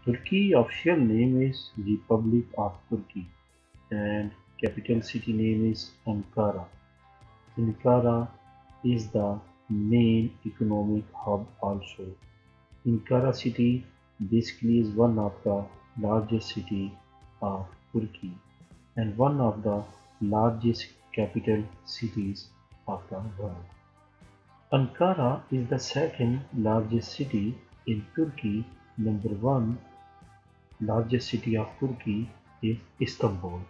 Turkey official name is Republic of Turkey and capital city name is Ankara. Ankara is the main economic hub also. Ankara city basically is one of the largest city of Turkey and one of the largest capital cities of the world. Ankara is the second largest city in Turkey. Number one largest city of Turkey is Istanbul.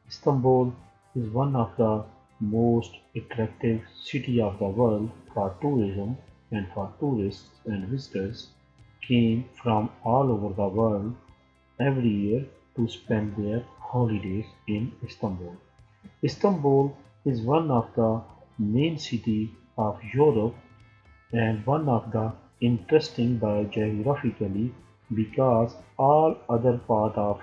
Istanbul is one of the most attractive city of the world for tourism and for tourists and visitors came from all over the world every year to spend their holidays in Istanbul. Istanbul is one of the main city of Europe and one of the interesting by geographically because all other part of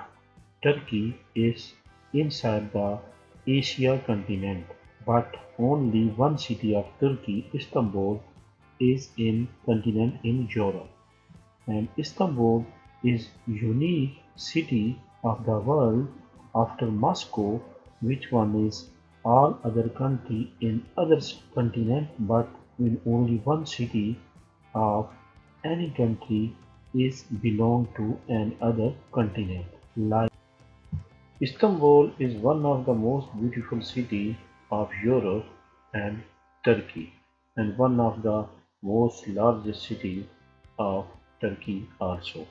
Turkey is inside the Asia continent, but only one city of Turkey, Istanbul, is in continent in Europe. And Istanbul is unique city of the world after Moscow, which one is all other country in other continent, but in only one city of any country is belong to an other continent. Like Istanbul is one of the most beautiful city of Europe and Turkey and one of the most largest city of Turkey also.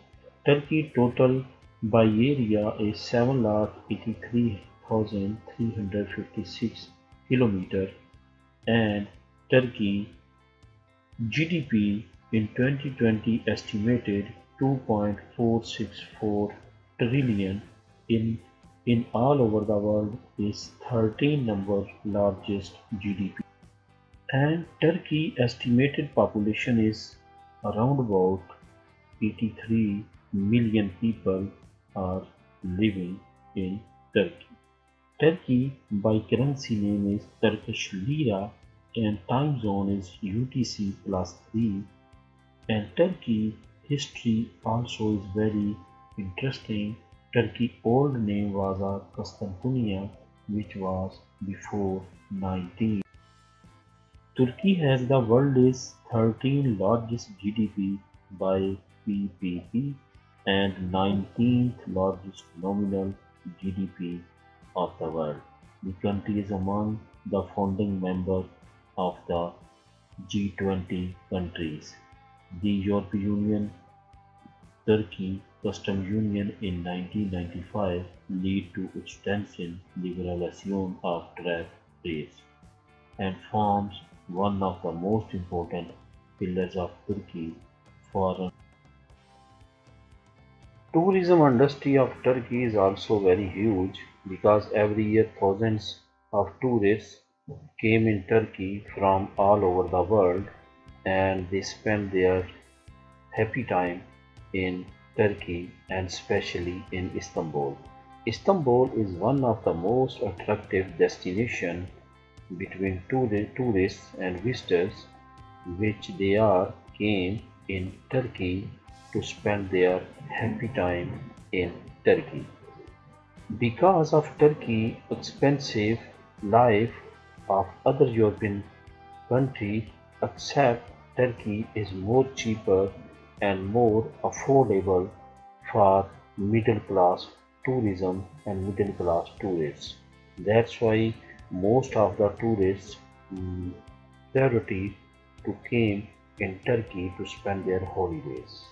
Turkey total by area is 7,83,356 kilometer and Turkey GDP in 2020 estimated 2.464 trillion in all over the world is 13 number largest GDP. And Turkey estimated population is around about 83 million people are living in Turkey. Turkey by currency name is Turkish Lira and time zone is UTC plus 3 and Turkey history also is very interesting. Turkey old name was Constantinople which was before 19. Turkey has the world's 13th largest GDP by PPP and 19th largest nominal GDP of the world. The country is among the founding members of the G20 countries. The European Union Turkey Customs Union in 1995 led to extensive liberalization of trade rates and forms one of the most important pillars of Turkey foreign. Tourism industry of Turkey is also very huge because every year thousands of tourists came in Turkey from all over the world and they spend their happy time in Turkey and especially in Istanbul. Istanbul is one of the most attractive destinations between tourists and visitors which they are came in Turkey to spend their happy time in Turkey. Because of Turkey expensive life of other European country except Turkey is more cheaper and more affordable for middle class tourism and middle class tourists. That's why most of the tourists priority to came in Turkey to spend their holidays.